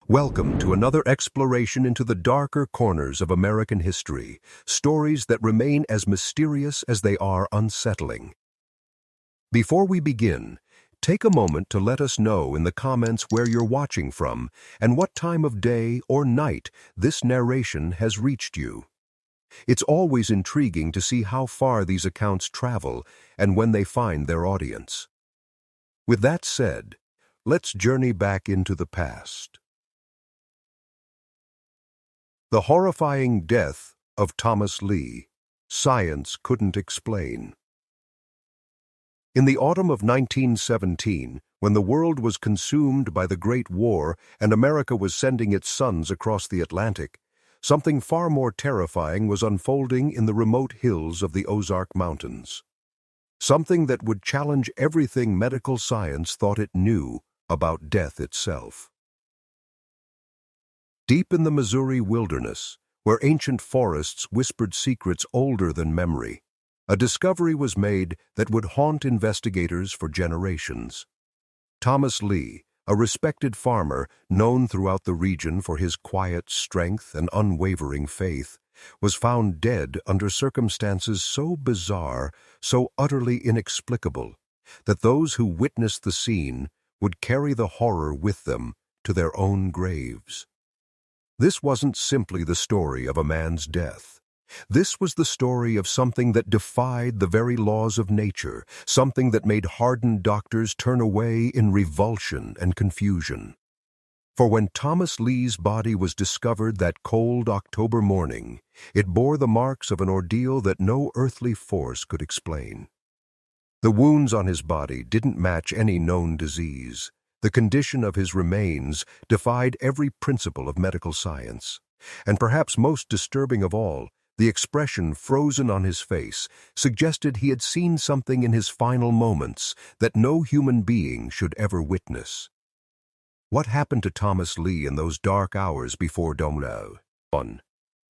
Welcome to another exploration into the darker corners of American history, stories that remain as mysterious as they are unsettling. Before we begin, take a moment to let us know in the comments where you're watching from and what time of day or night this narration has reached you. It's always intriguing to see how far these accounts travel and when they find their audience. With that said, let's journey back into the past. The horrifying death of Thomas Lee, science couldn't explain. In the autumn of 1917, when the world was consumed by the Great War and America was sending its sons across the Atlantic, something far more terrifying was unfolding in the remote hills of the Ozark Mountains. Something that would challenge everything medical science thought it knew about death itself. Deep in the Missouri wilderness, where ancient forests whispered secrets older than memory, a discovery was made that would haunt investigators for generations. Thomas Lee, a respected farmer known throughout the region for his quiet strength and unwavering faith, was found dead under circumstances so bizarre, so utterly inexplicable, that those who witnessed the scene would carry the horror with them to their own graves. This wasn't simply the story of a man's death. This was the story of something that defied the very laws of nature, something that made hardened doctors turn away in revulsion and confusion. For when Thomas Lee's body was discovered that cold October morning, it bore the marks of an ordeal that no earthly force could explain. The wounds on his body didn't match any known disease. The condition of his remains defied every principle of medical science. And perhaps most disturbing of all, the expression frozen on his face suggested he had seen something in his final moments that no human being should ever witness. What happened to Thomas Lee in those dark hours before dawn?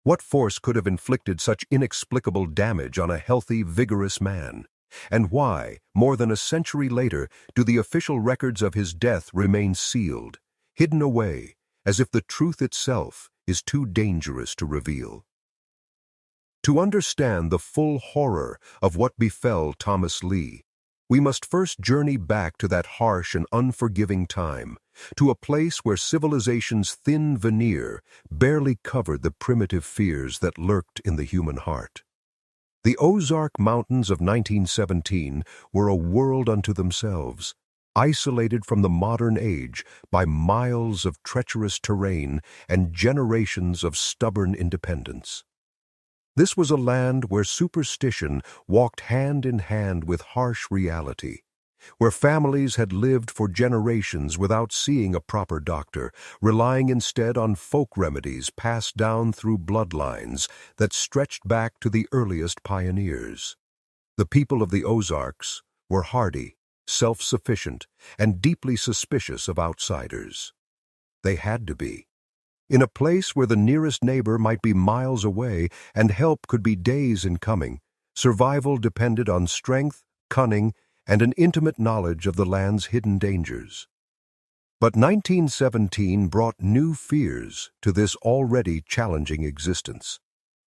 What force could have inflicted such inexplicable damage on a healthy, vigorous man? And why, more than a century later, do the official records of his death remain sealed, hidden away, as if the truth itself is too dangerous to reveal? To understand the full horror of what befell Thomas Lee, we must first journey back to that harsh and unforgiving time, to a place where civilization's thin veneer barely covered the primitive fears that lurked in the human heart. The Ozark Mountains of 1917 were a world unto themselves, isolated from the modern age by miles of treacherous terrain and generations of stubborn independence. This was a land where superstition walked hand in hand with harsh reality, where families had lived for generations without seeing a proper doctor, relying instead on folk remedies passed down through bloodlines that stretched back to the earliest pioneers. The people of the Ozarks were hardy, self-sufficient, and deeply suspicious of outsiders. They had to be. In a place where the nearest neighbor might be miles away and help could be days in coming, survival depended on strength, cunning, and an intimate knowledge of the land's hidden dangers. But 1917 brought new fears to this already challenging existence.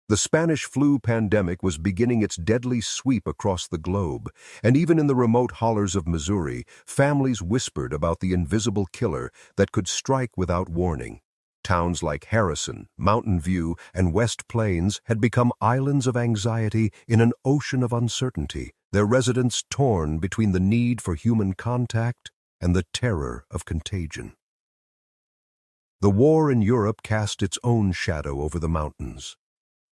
The Spanish flu pandemic was beginning its deadly sweep across the globe, and even in the remote hollers of Missouri, families whispered about the invisible killer that could strike without warning. Towns like Harrison, Mountain View, and West Plains had become islands of anxiety in an ocean of uncertainty, their residents torn between the need for human contact and the terror of contagion. The war in Europe cast its own shadow over the mountains.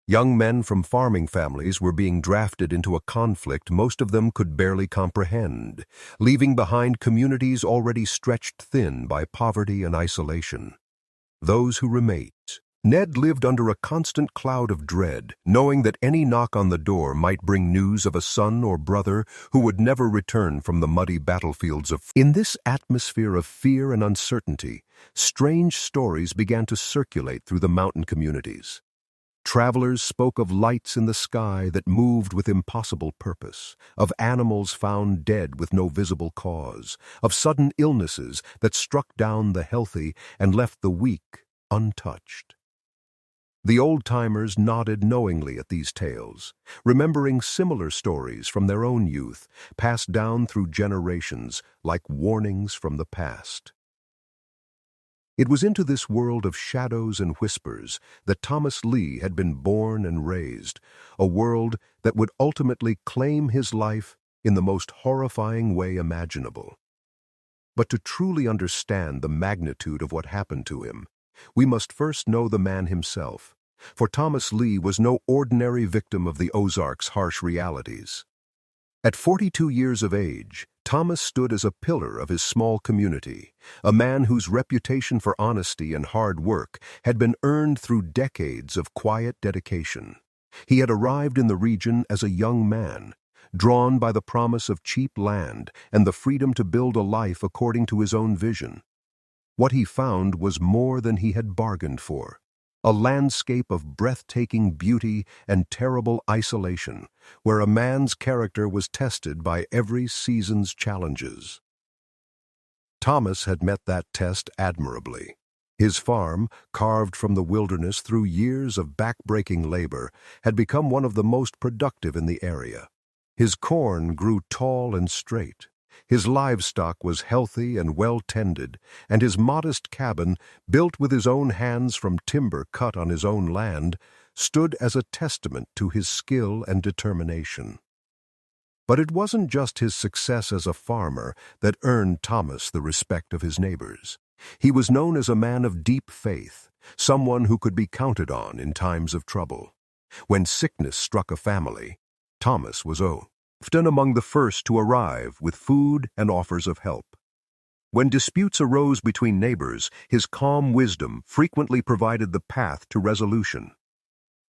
Young men from farming families were being drafted into a conflict most of them could barely comprehend, leaving behind communities already stretched thin by poverty and isolation. Those who remained. Ned lived under a constant cloud of dread, knowing that any knock on the door might bring news of a son or brother who would never return from the muddy battlefields of... In this atmosphere of fear and uncertainty, strange stories began to circulate through the mountain communities. Travelers spoke of lights in the sky that moved with impossible purpose, of animals found dead with no visible cause, of sudden illnesses that struck down the healthy and left the weak untouched. The old-timers nodded knowingly at these tales, remembering similar stories from their own youth, passed down through generations like warnings from the past. It was into this world of shadows and whispers that Thomas Lee had been born and raised, a world that would ultimately claim his life in the most horrifying way imaginable. But to truly understand the magnitude of what happened to him, we must first know the man himself, for Thomas Lee was no ordinary victim of the Ozark's harsh realities. At 42 years of age, Thomas stood as a pillar of his small community, a man whose reputation for honesty and hard work had been earned through decades of quiet dedication. He had arrived in the region as a young man, drawn by the promise of cheap land and the freedom to build a life according to his own vision. What he found was more than he had bargained for. A landscape of breathtaking beauty and terrible isolation, where a man's character was tested by every season's challenges. Thomas had met that test admirably. His farm, carved from the wilderness through years of back-breaking labor, had become one of the most productive in the area. His corn grew tall and straight. His livestock was healthy and well-tended, and his modest cabin, built with his own hands from timber cut on his own land, stood as a testament to his skill and determination. But it wasn't just his success as a farmer that earned Thomas the respect of his neighbors. He was known as a man of deep faith, someone who could be counted on in times of trouble. When sickness struck a family, Thomas was often among the first to arrive with food and offers of help. When disputes arose between neighbors, his calm wisdom frequently provided the path to resolution.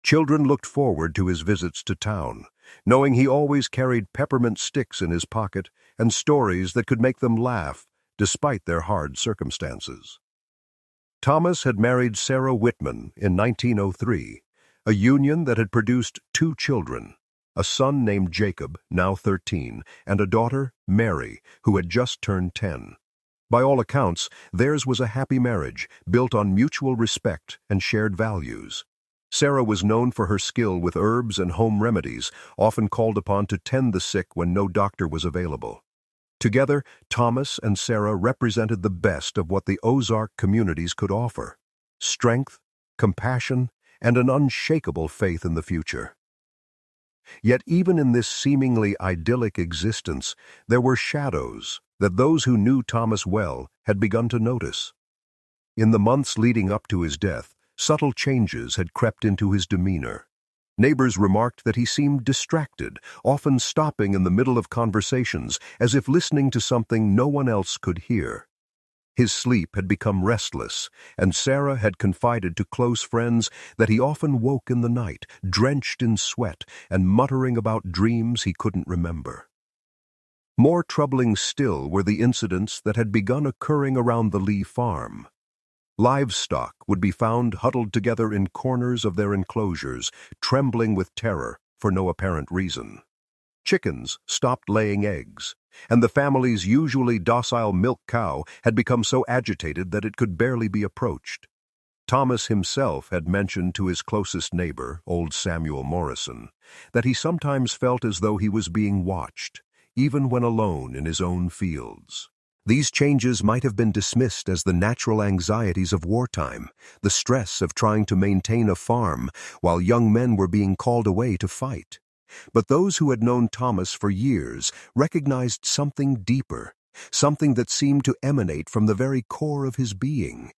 Children looked forward to his visits to town, knowing he always carried peppermint sticks in his pocket and stories that could make them laugh despite their hard circumstances. Thomas had married Sarah Whitman in 1903, a union that had produced 2 children, a son named Jacob, now 13, and a daughter, Mary, who had just turned 10. By all accounts, theirs was a happy marriage, built on mutual respect and shared values. Sarah was known for her skill with herbs and home remedies, often called upon to tend the sick when no doctor was available. Together, Thomas and Sarah represented the best of what the Ozark communities could offer: strength, compassion, and an unshakable faith in the future. Yet even in this seemingly idyllic existence, there were shadows that those who knew Thomas well had begun to notice. In the months leading up to his death, subtle changes had crept into his demeanor. Neighbors remarked that he seemed distracted, often stopping in the middle of conversations as if listening to something no one else could hear. His sleep had become restless, and Sarah had confided to close friends that he often woke in the night, drenched in sweat and muttering about dreams he couldn't remember. More troubling still were the incidents that had begun occurring around the Lee farm. Livestock would be found huddled together in corners of their enclosures, trembling with terror for no apparent reason. Chickens stopped laying eggs, and the family's usually docile milk cow had become so agitated that it could barely be approached. Thomas himself had mentioned to his closest neighbor, old Samuel Morrison, that he sometimes felt as though he was being watched, even when alone in his own fields. These changes might have been dismissed as the natural anxieties of wartime, the stress of trying to maintain a farm while young men were being called away to fight. But those who had known Thomas for years recognized something deeper, something that seemed to emanate from the very core of his being.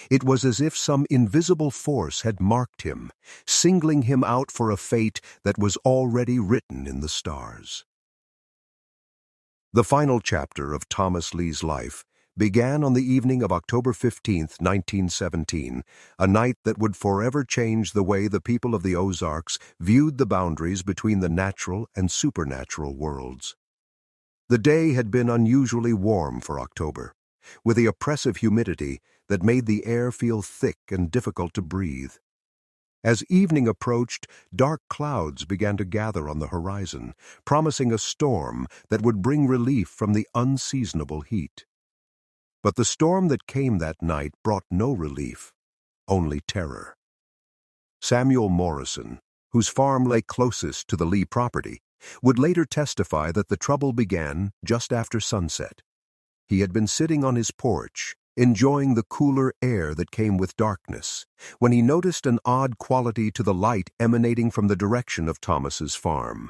It was as if some invisible force had marked him, singling him out for a fate that was already written in the stars. The final chapter of Thomas Lee's life began on the evening of October 15, 1917, a night that would forever change the way the people of the Ozarks viewed the boundaries between the natural and supernatural worlds. The day had been unusually warm for October, with the oppressive humidity that made the air feel thick and difficult to breathe. As evening approached, dark clouds began to gather on the horizon, promising a storm that would bring relief from the unseasonable heat. But the storm that came that night brought no relief, only terror. Samuel Morrison, whose farm lay closest to the Lee property, would later testify that the trouble began just after sunset. He had been sitting on his porch, enjoying the cooler air that came with darkness, when he noticed an odd quality to the light emanating from the direction of Thomas's farm.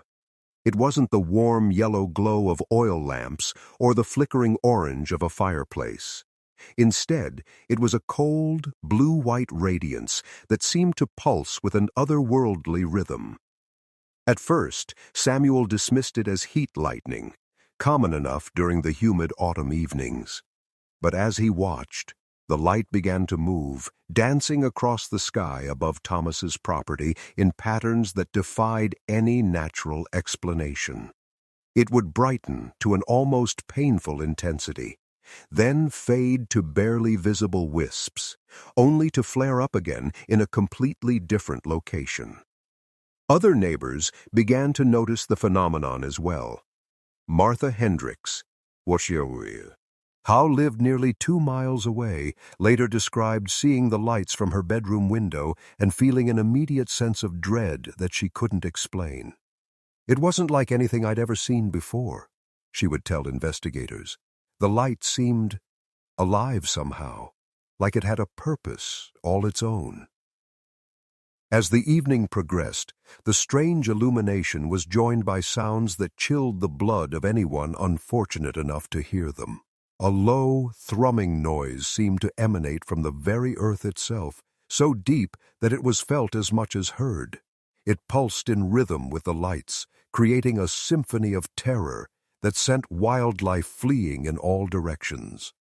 It wasn't the warm yellow glow of oil lamps or the flickering orange of a fireplace. Instead, it was a cold, blue-white radiance that seemed to pulse with an otherworldly rhythm. At first, Samuel dismissed it as heat lightning, common enough during the humid autumn evenings. But as he watched, the light began to move, dancing across the sky above Thomas's property in patterns that defied any natural explanation. It would brighten to an almost painful intensity, then fade to barely visible wisps, only to flare up again in a completely different location. Other neighbors began to notice the phenomenon as well. Martha Hendricks, who lived nearly 2 miles away, later described seeing the lights from her bedroom window and feeling an immediate sense of dread that she couldn't explain. "It wasn't like anything I'd ever seen before," she would tell investigators. "The light seemed alive somehow, like it had a purpose all its own." As the evening progressed, the strange illumination was joined by sounds that chilled the blood of anyone unfortunate enough to hear them. A low, thrumming noise seemed to emanate from the very earth itself, so deep that it was felt as much as heard. It pulsed in rhythm with the lights, creating a symphony of terror that sent wildlife fleeing in all directions.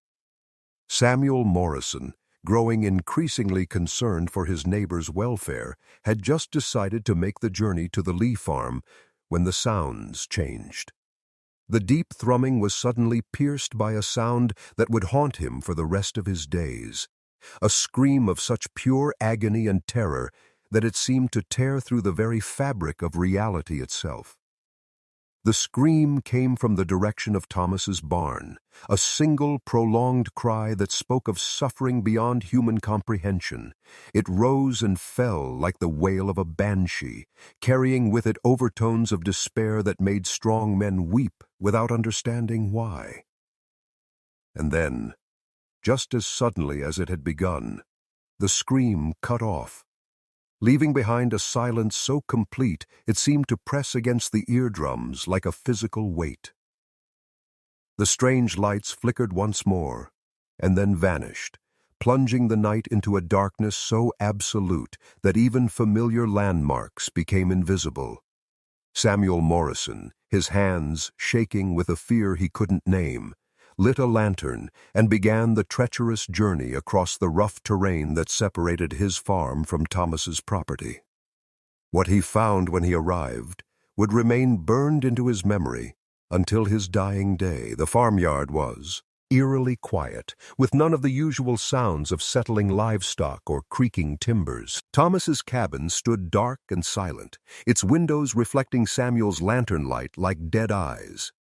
Samuel Morrison, growing increasingly concerned for his neighbor's welfare, had just decided to make the journey to the Lee farm when the sounds changed. The deep thrumming was suddenly pierced by a sound that would haunt him for the rest of his days, a scream of such pure agony and terror that it seemed to tear through the very fabric of reality itself. The scream came from the direction of Thomas's barn, a single prolonged cry that spoke of suffering beyond human comprehension. It rose and fell like the wail of a banshee, carrying with it overtones of despair that made strong men weep without understanding why. And then, just as suddenly as it had begun, the scream cut off, leaving behind a silence so complete it seemed to press against the eardrums like a physical weight. The strange lights flickered once more, and then vanished, plunging the night into a darkness so absolute that even familiar landmarks became invisible. Samuel Morrison, his hands shaking with a fear he couldn't name, lit a lantern and began the treacherous journey across the rough terrain that separated his farm from Thomas's property. What he found when he arrived would remain burned into his memory until his dying day. The farmyard was eerily quiet, with none of the usual sounds of settling livestock or creaking timbers. Thomas's cabin stood dark and silent, its windows reflecting Samuel's lantern light like dead eyes.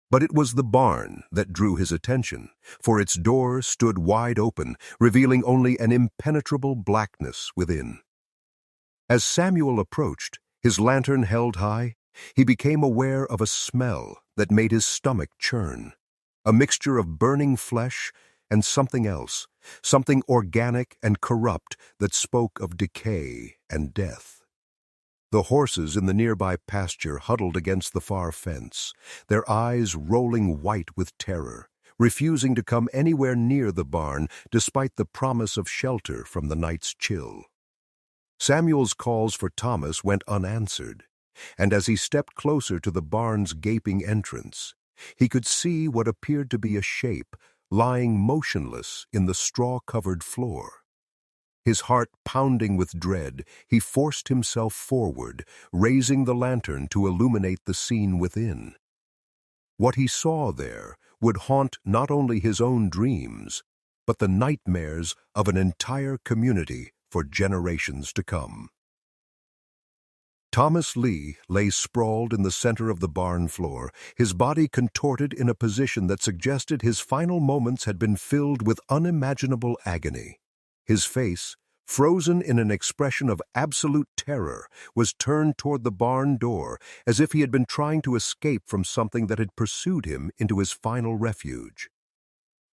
But it was the barn that drew his attention, for its door stood wide open, revealing only an impenetrable blackness within. As Samuel approached, his lantern held high, he became aware of a smell that made his stomach churn, a mixture of burning flesh and something else, something organic and corrupt that spoke of decay and death. The horses in the nearby pasture huddled against the far fence, their eyes rolling white with terror, refusing to come anywhere near the barn despite the promise of shelter from the night's chill. Samuel's calls for Thomas went unanswered, and as he stepped closer to the barn's gaping entrance, he could see what appeared to be a shape lying motionless in the straw-covered floor. His heart pounding with dread, he forced himself forward, raising the lantern to illuminate the scene within. What he saw there would haunt not only his own dreams, but the nightmares of an entire community for generations to come. Thomas Lee lay sprawled in the center of the barn floor, his body contorted in a position that suggested his final moments had been filled with unimaginable agony. His face, frozen in an expression of absolute terror, was turned toward the barn door, as if he had been trying to escape from something that had pursued him into his final refuge.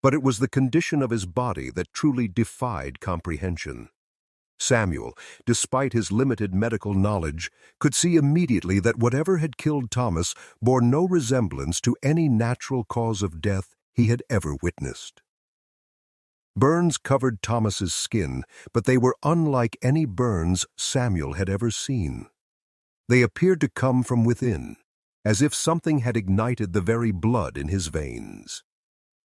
But it was the condition of his body that truly defied comprehension. Samuel, despite his limited medical knowledge, could see immediately that whatever had killed Thomas bore no resemblance to any natural cause of death he had ever witnessed. Burns covered Thomas's skin, but they were unlike any burns Samuel had ever seen. They appeared to come from within, as if something had ignited the very blood in his veins.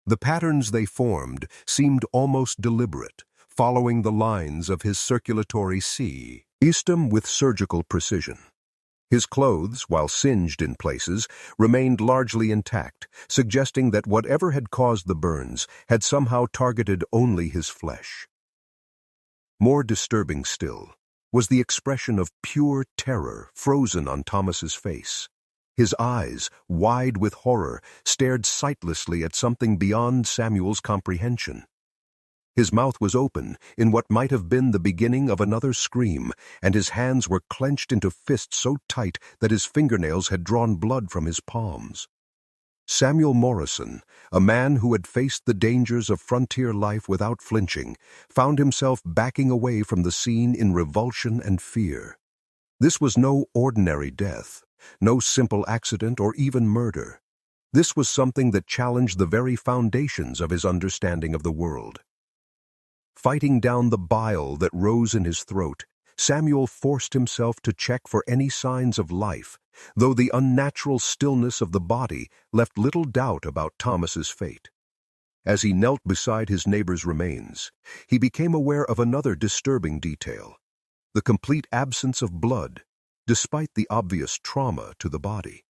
The patterns they formed seemed almost deliberate, following the lines of his circulatory system with surgical precision. His clothes, while singed in places, remained largely intact, suggesting that whatever had caused the burns had somehow targeted only his flesh. More disturbing still was the expression of pure terror frozen on Thomas's face. His eyes, wide with horror, stared sightlessly at something beyond Samuel's comprehension. His mouth was open in what might have been the beginning of another scream, and his hands were clenched into fists so tight that his fingernails had drawn blood from his palms. Samuel Morrison, a man who had faced the dangers of frontier life without flinching, found himself backing away from the scene in revulsion and fear. This was no ordinary death, no simple accident or even murder. This was something that challenged the very foundations of his understanding of the world. Fighting down the bile that rose in his throat, Samuel forced himself to check for any signs of life, though the unnatural stillness of the body left little doubt about Thomas's fate. As he knelt beside his neighbor's remains, he became aware of another disturbing detail: the complete absence of blood, despite the obvious trauma to the body.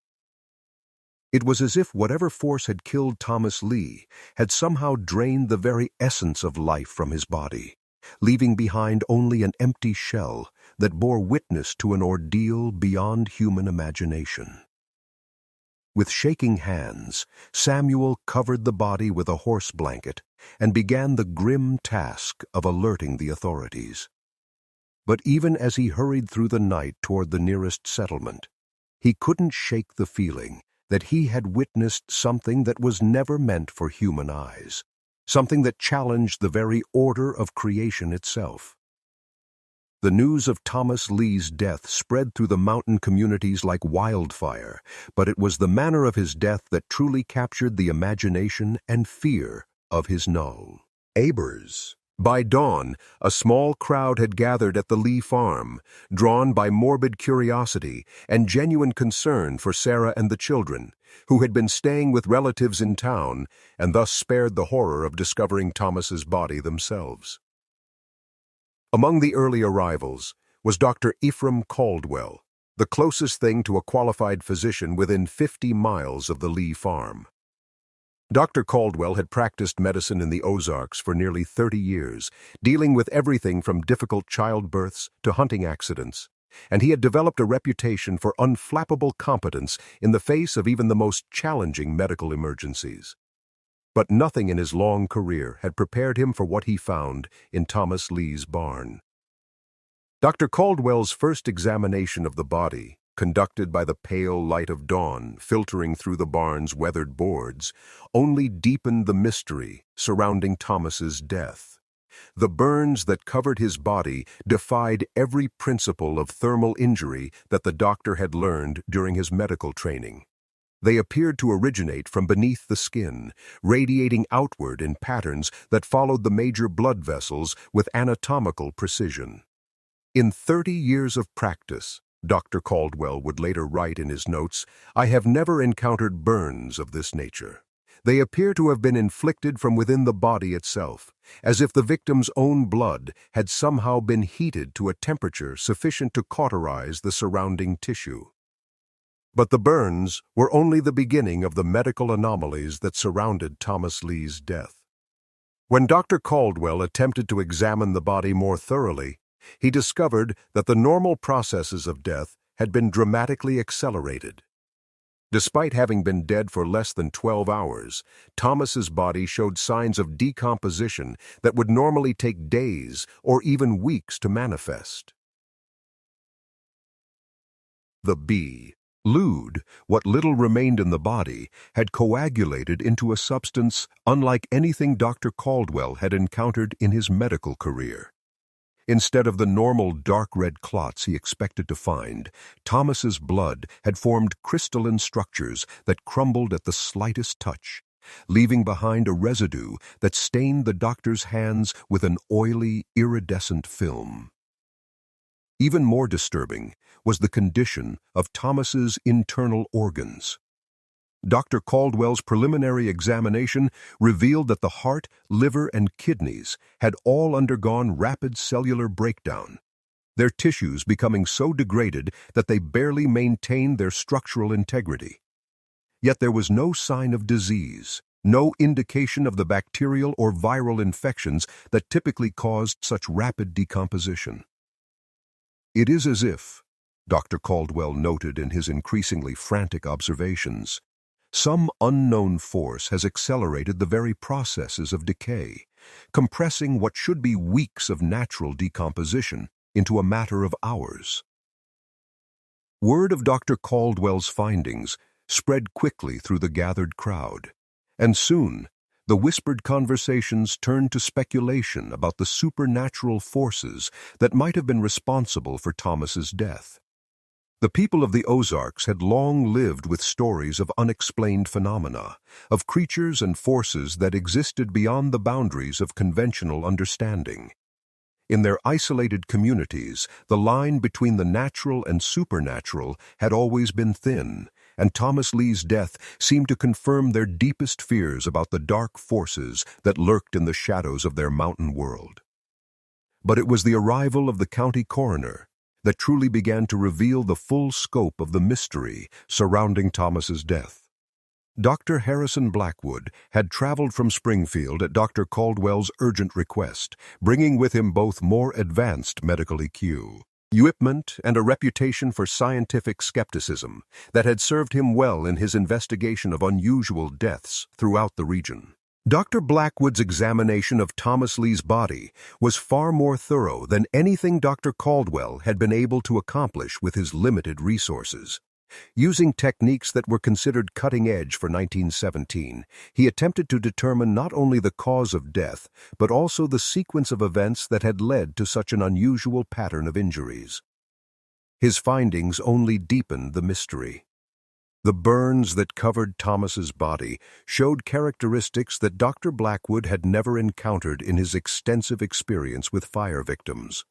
It was as if whatever force had killed Thomas Lee had somehow drained the very essence of life from his body, leaving behind only an empty shell that bore witness to an ordeal beyond human imagination. With shaking hands, Samuel covered the body with a horse blanket and began the grim task of alerting the authorities. But even as he hurried through the night toward the nearest settlement, he couldn't shake the feeling that he had witnessed something that was never meant for human eyes, something that challenged the very order of creation itself. The news of Thomas Lee's death spread through the mountain communities like wildfire, but it was the manner of his death that truly captured the imagination and fear of his neighbors. By dawn, a small crowd had gathered at the Lee farm, drawn by morbid curiosity and genuine concern for Sarah and the children, who had been staying with relatives in town and thus spared the horror of discovering Thomas's body themselves. Among the early arrivals was Dr. Ephraim Caldwell, the closest thing to a qualified physician within 50 miles of the Lee farm. Dr. Caldwell had practiced medicine in the Ozarks for nearly 30 years, dealing with everything from difficult childbirths to hunting accidents, and he had developed a reputation for unflappable competence in the face of even the most challenging medical emergencies. But nothing in his long career had prepared him for what he found in Thomas Lee's barn. Dr. Caldwell's first examination of the body, conducted by the pale light of dawn filtering through the barn's weathered boards, only deepened the mystery surrounding Thomas's death. The burns that covered his body defied every principle of thermal injury that the doctor had learned during his medical training. They appeared to originate from beneath the skin, radiating outward in patterns that followed the major blood vessels with anatomical precision. In 30 years of practice, Dr. Caldwell would later write in his notes, "I have never encountered burns of this nature. They appear to have been inflicted from within the body itself, as if the victim's own blood had somehow been heated to a temperature sufficient to cauterize the surrounding tissue." But the burns were only the beginning of the medical anomalies that surrounded Thomas Lee's death. When Dr. Caldwell attempted to examine the body more thoroughly, he discovered that the normal processes of death had been dramatically accelerated. Despite having been dead for less than 12 hours, Thomas's body showed signs of decomposition that would normally take days or even weeks to manifest. The B. Fluid, what little remained in the body, had coagulated into a substance unlike anything Dr. Caldwell had encountered in his medical career. Instead of the normal dark red clots he expected to find, Thomas's blood had formed crystalline structures that crumbled at the slightest touch, leaving behind a residue that stained the doctor's hands with an oily, iridescent film. Even more disturbing was the condition of Thomas's internal organs. Dr. Caldwell's preliminary examination revealed that the heart, liver, and kidneys had all undergone rapid cellular breakdown, their tissues becoming so degraded that they barely maintained their structural integrity. Yet there was no sign of disease, no indication of the bacterial or viral infections that typically caused such rapid decomposition. It is as if, Dr. Caldwell noted in his increasingly frantic observations, some unknown force has accelerated the very processes of decay, compressing what should be weeks of natural decomposition into a matter of hours. Word of Dr. Caldwell's findings spread quickly through the gathered crowd, and soon the whispered conversations turned to speculation about the supernatural forces that might have been responsible for Thomas's death. The people of the Ozarks had long lived with stories of unexplained phenomena, of creatures and forces that existed beyond the boundaries of conventional understanding. In their isolated communities, the line between the natural and supernatural had always been thin, and Thomas Lee's death seemed to confirm their deepest fears about the dark forces that lurked in the shadows of their mountain world. But it was the arrival of the county coroner that truly began to reveal the full scope of the mystery surrounding Thomas's death. Dr. Harrison Blackwood had traveled from Springfield at Dr. Caldwell's urgent request, bringing with him both more advanced medical equipment and a reputation for scientific skepticism that had served him well in his investigation of unusual deaths throughout the region. Dr. Blackwood's examination of Thomas Lee's body was far more thorough than anything Dr. Caldwell had been able to accomplish with his limited resources. Using techniques that were considered cutting-edge for 1917, he attempted to determine not only the cause of death, but also the sequence of events that had led to such an unusual pattern of injuries. His findings only deepened the mystery. The burns that covered Thomas's body showed characteristics that Dr. Blackwood had never encountered in his extensive experience with fire victims.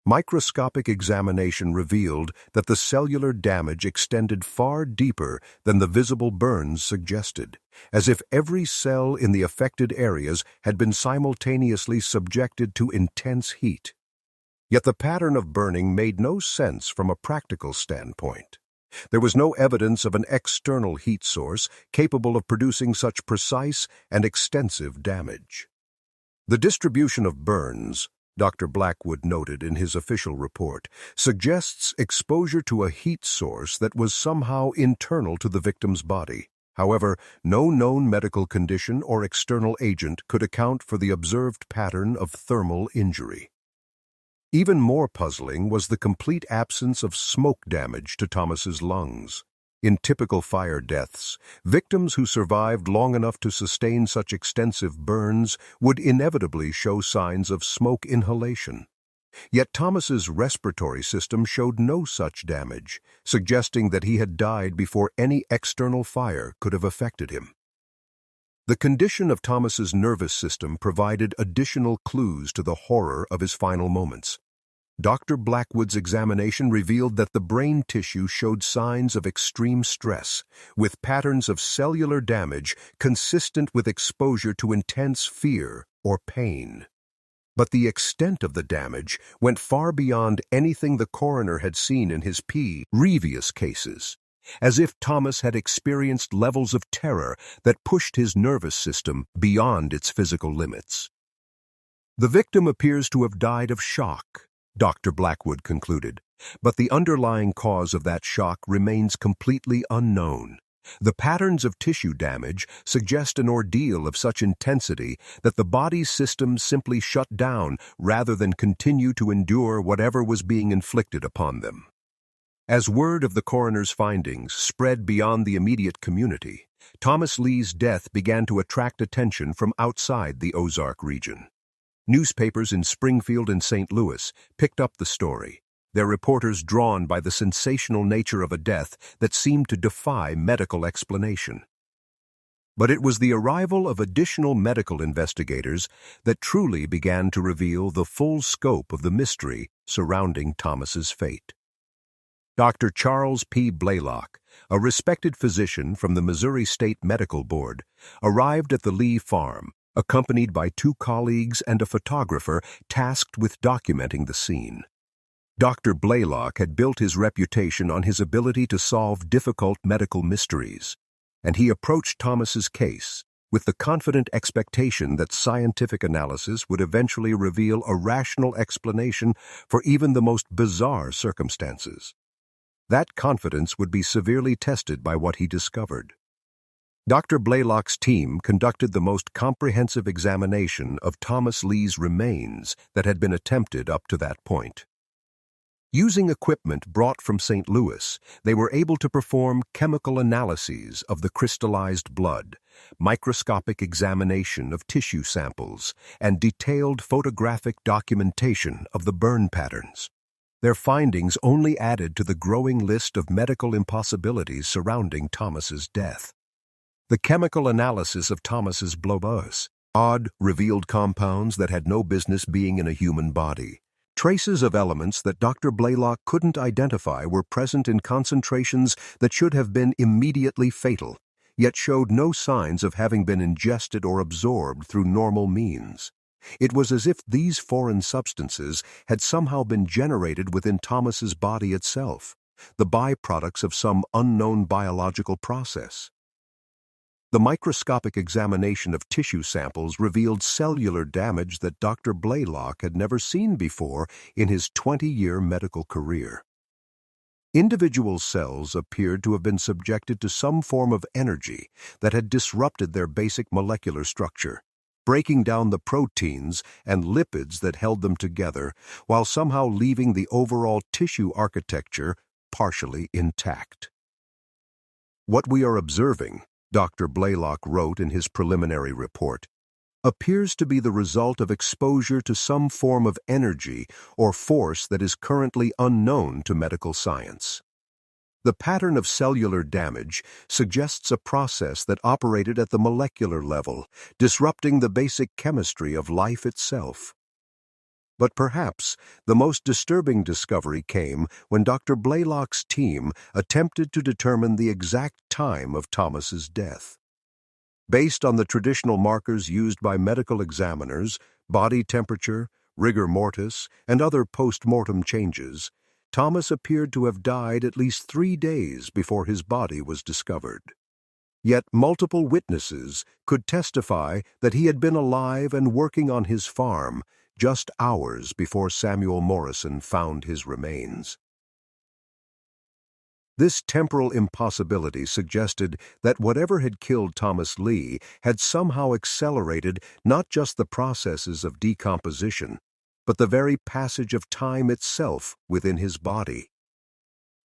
Microscopic examination revealed that the cellular damage extended far deeper than the visible burns suggested, as if every cell in the affected areas had been simultaneously subjected to intense heat. Yet the pattern of burning made no sense from a practical standpoint. There was no evidence of an external heat source capable of producing such precise and extensive damage. The distribution of burns, Dr. Blackwood noted in his official report, suggests exposure to a heat source that was somehow internal to the victim's body. However, no known medical condition or external agent could account for the observed pattern of thermal injury. Even more puzzling was the complete absence of smoke damage to Thomas's lungs. In typical fire deaths, victims who survived long enough to sustain such extensive burns would inevitably show signs of smoke inhalation. Yet Thomas's respiratory system showed no such damage, suggesting that he had died before any external fire could have affected him. The condition of Thomas's nervous system provided additional clues to the horror of his final moments. Dr. Blackwood's examination revealed that the brain tissue showed signs of extreme stress, with patterns of cellular damage consistent with exposure to intense fear or pain. But the extent of the damage went far beyond anything the coroner had seen in his previous cases, as if Thomas had experienced levels of terror that pushed his nervous system beyond its physical limits. The victim appears to have died of shock, Dr. Blackwood concluded, but the underlying cause of that shock remains completely unknown. The patterns of tissue damage suggest an ordeal of such intensity that the body's systems simply shut down rather than continue to endure whatever was being inflicted upon them. As word of the coroner's findings spread beyond the immediate community, Thomas Lee's death began to attract attention from outside the Ozark region. Newspapers in Springfield and St. Louis picked up the story, their reporters drawn by the sensational nature of a death that seemed to defy medical explanation. But it was the arrival of additional medical investigators that truly began to reveal the full scope of the mystery surrounding Thomas's fate. Dr. Charles P. Blaylock, a respected physician from the Missouri State Medical Board, arrived at the Lee farm, accompanied by 2 colleagues and a photographer tasked with documenting the scene. Dr. Blaylock had built his reputation on his ability to solve difficult medical mysteries, and he approached Thomas's case with the confident expectation that scientific analysis would eventually reveal a rational explanation for even the most bizarre circumstances. That confidence would be severely tested by what he discovered. Dr. Blaylock's team conducted the most comprehensive examination of Thomas Lee's remains that had been attempted up to that point. Using equipment brought from St. Louis, they were able to perform chemical analyses of the crystallized blood, microscopic examination of tissue samples, and detailed photographic documentation of the burn patterns. Their findings only added to the growing list of medical impossibilities surrounding Thomas's death. The chemical analysis of Thomas's blowbus, odd, revealed compounds that had no business being in a human body. Traces of elements that Dr. Blaylock couldn't identify were present in concentrations that should have been immediately fatal, yet showed no signs of having been ingested or absorbed through normal means. It was as if these foreign substances had somehow been generated within Thomas's body itself, the byproducts of some unknown biological process. The microscopic examination of tissue samples revealed cellular damage that Dr. Blaylock had never seen before in his 20-year medical career. Individual cells appeared to have been subjected to some form of energy that had disrupted their basic molecular structure, breaking down the proteins and lipids that held them together, while somehow leaving the overall tissue architecture partially intact. What we are observing, Dr. Blaylock wrote in his preliminary report, appears to be the result of exposure to some form of energy or force that is currently unknown to medical science. The pattern of cellular damage suggests a process that operated at the molecular level, disrupting the basic chemistry of life itself. But perhaps the most disturbing discovery came when Dr. Blaylock's team attempted to determine the exact time of Thomas's death. Based on the traditional markers used by medical examiners, body temperature, rigor mortis, and other post-mortem changes, Thomas appeared to have died at least 3 days before his body was discovered. Yet multiple witnesses could testify that he had been alive and working on his farm just hours before Samuel Morrison found his remains. This temporal impossibility suggested that whatever had killed Thomas Lee had somehow accelerated not just the processes of decomposition, but the very passage of time itself within his body.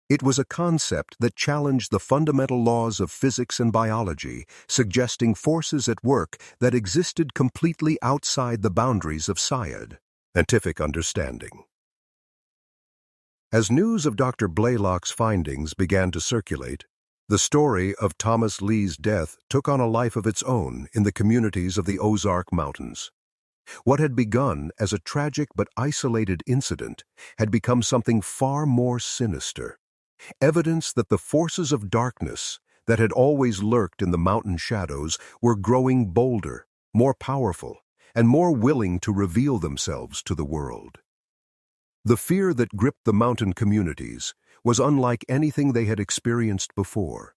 It was a concept that challenged the fundamental laws of physics and biology, suggesting forces at work that existed completely outside the boundaries of scientific understanding. As news of Dr. Blaylock's findings began to circulate, the story of Thomas Lee's death took on a life of its own in the communities of the Ozark Mountains. What had begun as a tragic but isolated incident had become something far more sinister, evidence that the forces of darkness that had always lurked in the mountain shadows were growing bolder, more powerful, and more willing to reveal themselves to the world. The fear that gripped the mountain communities was unlike anything they had experienced before.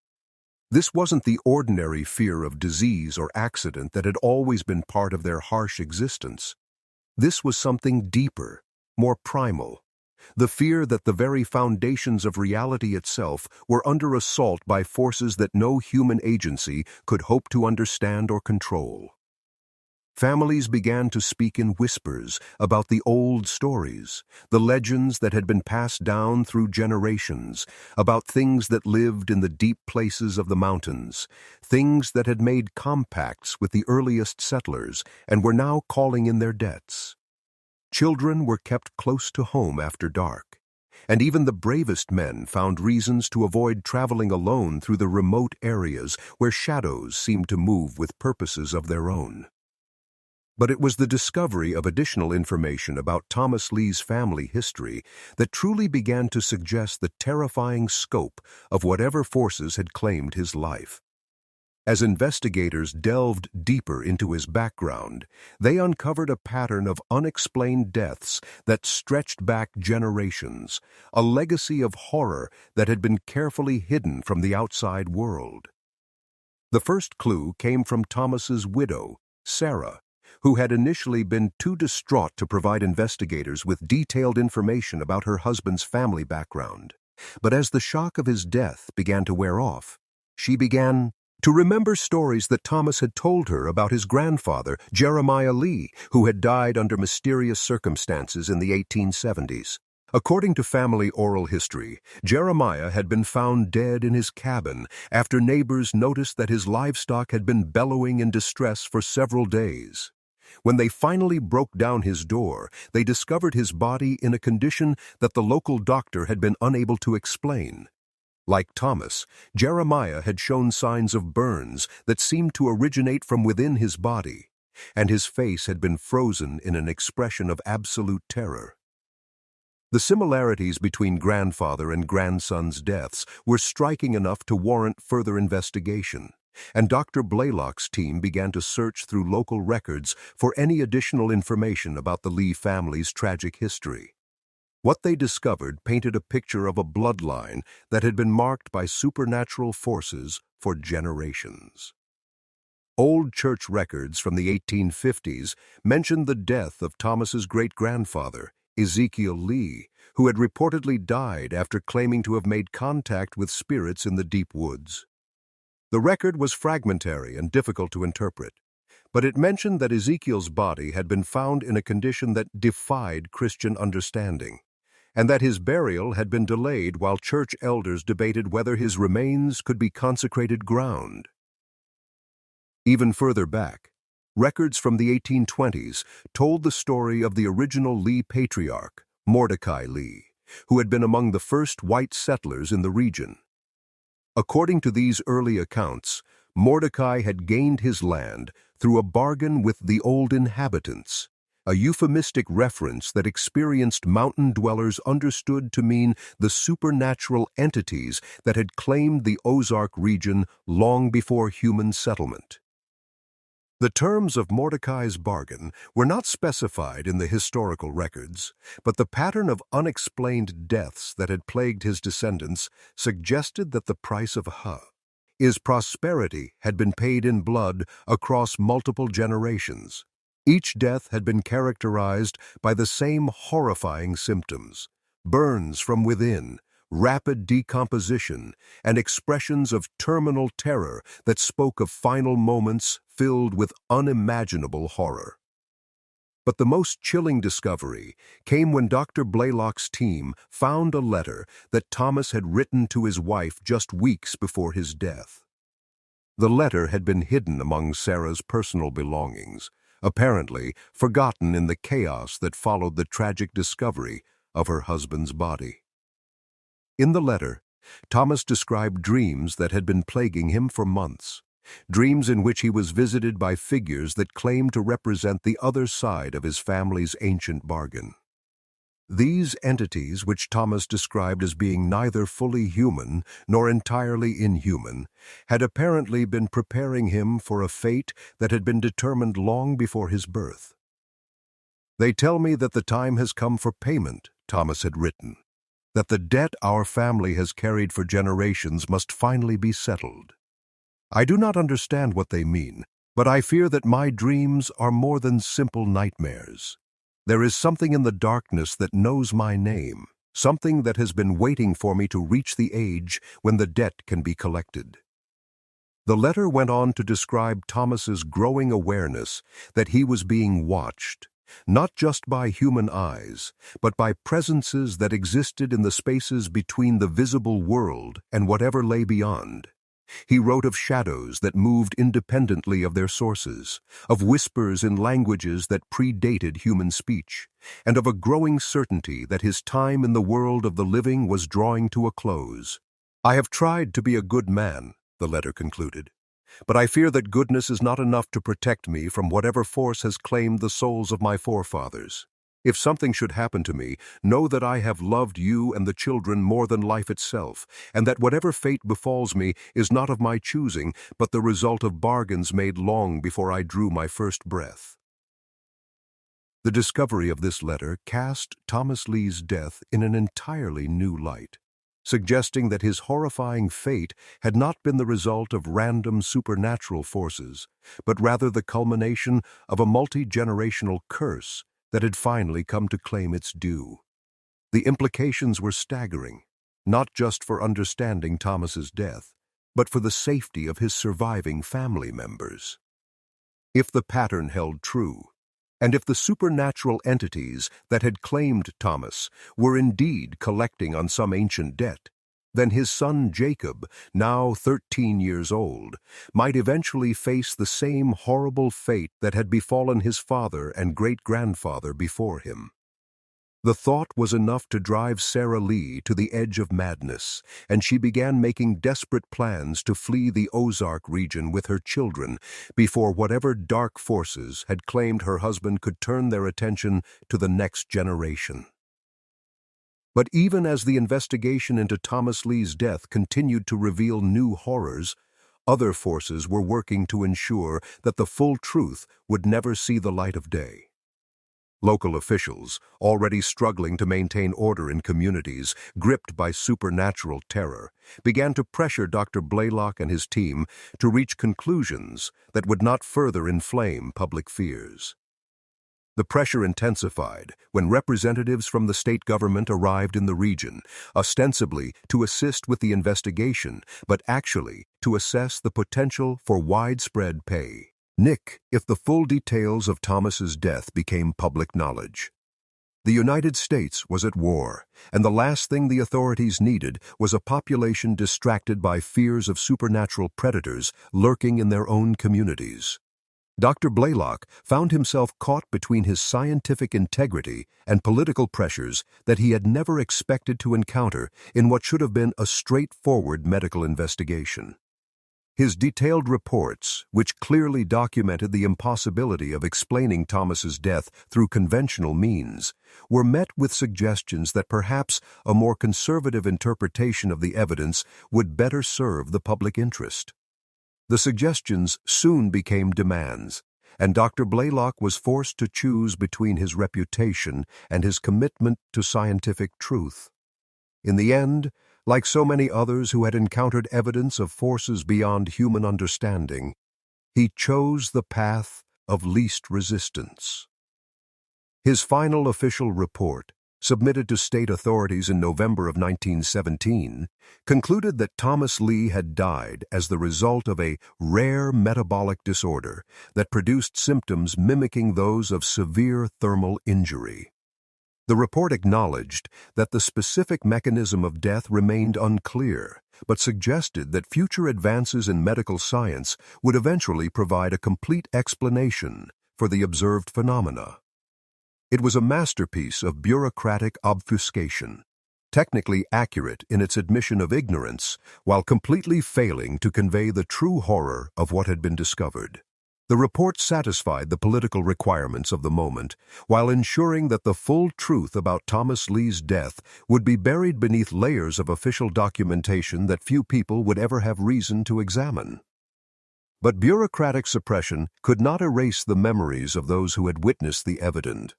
This wasn't the ordinary fear of disease or accident that had always been part of their harsh existence. This was something deeper, more primal, The fear that the very foundations of reality itself were under assault by forces that no human agency could hope to understand or control. Families began to speak in whispers about the old stories, the legends that had been passed down through generations, about things that lived in the deep places of the mountains, things that had made compacts with the earliest settlers and were now calling in their debts. Children were kept close to home after dark, and even the bravest men found reasons to avoid traveling alone through the remote areas where shadows seemed to move with purposes of their own. But it was the discovery of additional information about Thomas Lee's family history that truly began to suggest the terrifying scope of whatever forces had claimed his life. As investigators delved deeper into his background, they uncovered a pattern of unexplained deaths that stretched back generations, a legacy of horror that had been carefully hidden from the outside world. The first clue came from Thomas's widow, Sarah, who had initially been too distraught to provide investigators with detailed information about her husband's family background. But as the shock of his death began to wear off, she began to remember stories that Thomas had told her about his grandfather, Jeremiah Lee, who had died under mysterious circumstances in the 1870s. According to family oral history, Jeremiah had been found dead in his cabin after neighbors noticed that his livestock had been bellowing in distress for several days. When they finally broke down his door, they discovered his body in a condition that the local doctor had been unable to explain. Like Thomas, Jeremiah had shown signs of burns that seemed to originate from within his body, and his face had been frozen in an expression of absolute terror. The similarities between grandfather and grandson's deaths were striking enough to warrant further investigation, and Dr. Blaylock's team began to search through local records for any additional information about the Lee family's tragic history. What they discovered painted a picture of a bloodline that had been marked by supernatural forces for generations. Old church records from the 1850s mentioned the death of Thomas's great-grandfather, Ezekiel Lee, who had reportedly died after claiming to have made contact with spirits in the deep woods. The record was fragmentary and difficult to interpret, but it mentioned that Ezekiel's body had been found in a condition that defied Christian understanding, and that his burial had been delayed while church elders debated whether his remains could be consecrated ground. Even further back, records from the 1820s told the story of the original Lee patriarch, Mordecai Lee, who had been among the first white settlers in the region. According to these early accounts, Mordecai had gained his land through a bargain with the old inhabitants, a euphemistic reference that experienced mountain dwellers understood to mean the supernatural entities that had claimed the Ozark region long before human settlement. The terms of Mordecai's bargain were not specified in the historical records, but the pattern of unexplained deaths that had plagued his descendants suggested that the price of his prosperity had been paid in blood across multiple generations. Each death had been characterized by the same horrifying symptoms: burns from within, rapid decomposition, and expressions of terminal terror that spoke of final moments filled with unimaginable horror. But the most chilling discovery came when Dr. Blaylock's team found a letter that Thomas had written to his wife just weeks before his death. The letter had been hidden among Sarah's personal belongings, apparently forgotten in the chaos that followed the tragic discovery of her husband's body. In the letter, Thomas described dreams that had been plaguing him for months, dreams in which he was visited by figures that claimed to represent the other side of his family's ancient bargain. These entities, which Thomas described as being neither fully human nor entirely inhuman, had apparently been preparing him for a fate that had been determined long before his birth. "They tell me that the time has come for payment," Thomas had written, "that the debt our family has carried for generations must finally be settled. I do not understand what they mean, but I fear that my dreams are more than simple nightmares. There is something in the darkness that knows my name, something that has been waiting for me to reach the age when the debt can be collected. The letter went on to describe Thomas's growing awareness that he was being watched, not just by human eyes, but by presences that existed in the spaces between the visible world and whatever lay beyond. He wrote of shadows that moved independently of their sources, of whispers in languages that predated human speech, and of a growing certainty that his time in the world of the living was drawing to a close. "I have tried to be a good man," the letter concluded, "but I fear that goodness is not enough to protect me from whatever force has claimed the souls of my forefathers. If something should happen to me, know that I have loved you and the children more than life itself, and that whatever fate befalls me is not of my choosing, but the result of bargains made long before I drew my first breath." The discovery of this letter cast Thomas Lee's death in an entirely new light, suggesting that his horrifying fate had not been the result of random supernatural forces, but rather the culmination of a multi-generational curse that had finally come to claim its due. The implications were staggering, not just for understanding Thomas's death, but for the safety of his surviving family members. If the pattern held true, and if the supernatural entities that had claimed Thomas were indeed collecting on some ancient debt, then his son Jacob, now 13 years old, might eventually face the same horrible fate that had befallen his father and great-grandfather before him. The thought was enough to drive Sarah Lee to the edge of madness, and she began making desperate plans to flee the Ozark region with her children before whatever dark forces had claimed her husband could turn their attention to the next generation. But even as the investigation into Thomas Lee's death continued to reveal new horrors, other forces were working to ensure that the full truth would never see the light of day. Local officials, already struggling to maintain order in communities gripped by supernatural terror, began to pressure Dr. Blaylock and his team to reach conclusions that would not further inflame public fears. The pressure intensified when representatives from the state government arrived in the region, ostensibly to assist with the investigation, but actually to assess the potential for widespread pay. If the full details of Thomas's death became public knowledge. The United States was at war, and the last thing the authorities needed was a population distracted by fears of supernatural predators lurking in their own communities. Dr. Blaylock found himself caught between his scientific integrity and political pressures that he had never expected to encounter in what should have been a straightforward medical investigation. His detailed reports, which clearly documented the impossibility of explaining Thomas's death through conventional means, were met with suggestions that perhaps a more conservative interpretation of the evidence would better serve the public interest. The suggestions soon became demands, and Dr. Blaylock was forced to choose between his reputation and his commitment to scientific truth. In the end, like so many others who had encountered evidence of forces beyond human understanding, he chose the path of least resistance. His final official report, submitted to state authorities in November of 1917, concluded that Thomas Lee had died as the result of a rare metabolic disorder that produced symptoms mimicking those of severe thermal injury. The report acknowledged that the specific mechanism of death remained unclear, but suggested that future advances in medical science would eventually provide a complete explanation for the observed phenomena. It was a masterpiece of bureaucratic obfuscation, technically accurate in its admission of ignorance, while completely failing to convey the true horror of what had been discovered. The report satisfied the political requirements of the moment, while ensuring that the full truth about Thomas Lee's death would be buried beneath layers of official documentation that few people would ever have reason to examine. But bureaucratic suppression could not erase the memories of those who had witnessed the evident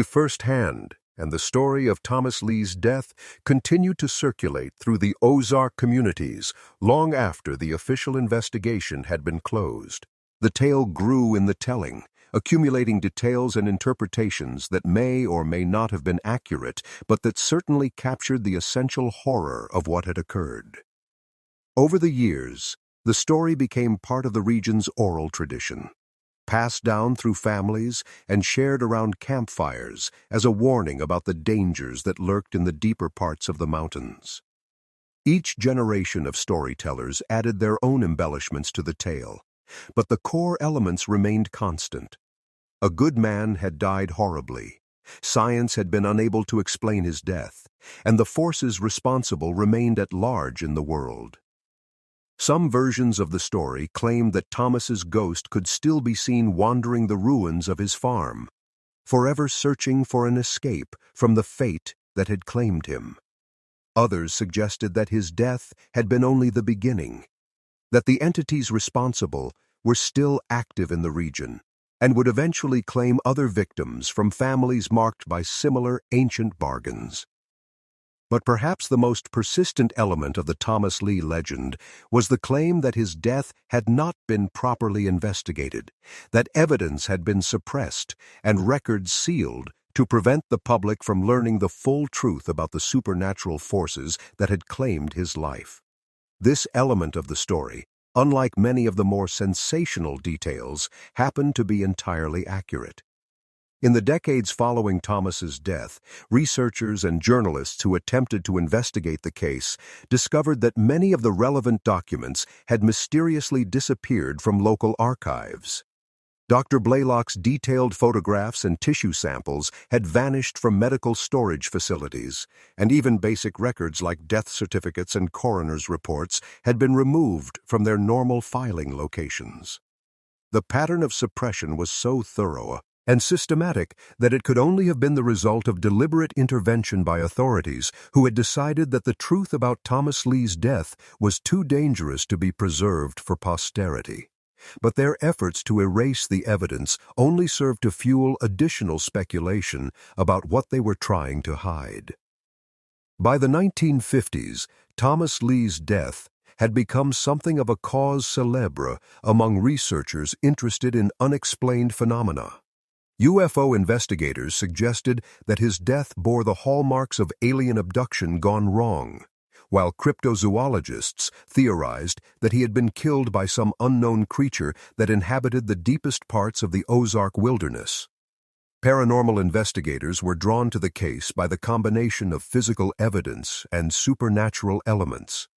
firsthand, and the story of Thomas Lee's death continued to circulate through the Ozark communities long after the official investigation had been closed. The tale grew in the telling, accumulating details and interpretations that may or may not have been accurate, but that certainly captured the essential horror of what had occurred. Over the years, the story became part of the region's oral tradition, passed down through families and shared around campfires as a warning about the dangers that lurked in the deeper parts of the mountains. Each generation of storytellers added their own embellishments to the tale, but the core elements remained constant. A good man had died horribly. Science had been unable to explain his death, and the forces responsible remained at large in the world. Some versions of the story claim that Thomas's ghost could still be seen wandering the ruins of his farm, forever searching for an escape from the fate that had claimed him. Others suggested that his death had been only the beginning, that the entities responsible were still active in the region and would eventually claim other victims from families marked by similar ancient bargains. But perhaps the most persistent element of the Thomas Lee legend was the claim that his death had not been properly investigated, that evidence had been suppressed and records sealed to prevent the public from learning the full truth about the supernatural forces that had claimed his life. This element of the story, unlike many of the more sensational details, happened to be entirely accurate. In the decades following Thomas's death, researchers and journalists who attempted to investigate the case discovered that many of the relevant documents had mysteriously disappeared from local archives. Dr. Blaylock's detailed photographs and tissue samples had vanished from medical storage facilities, and even basic records like death certificates and coroner's reports had been removed from their normal filing locations. The pattern of suppression was so thorough and systematic that it could only have been the result of deliberate intervention by authorities who had decided that the truth about Thomas Lee's death was too dangerous to be preserved for posterity. But their efforts to erase the evidence only served to fuel additional speculation about what they were trying to hide. By the 1950s, Thomas Lee's death had become something of a cause célèbre among researchers interested in unexplained phenomena. UFO investigators suggested that his death bore the hallmarks of alien abduction gone wrong, while cryptozoologists theorized that he had been killed by some unknown creature that inhabited the deepest parts of the Ozark wilderness. Paranormal investigators were drawn to the case by the combination of physical evidence and supernatural elements,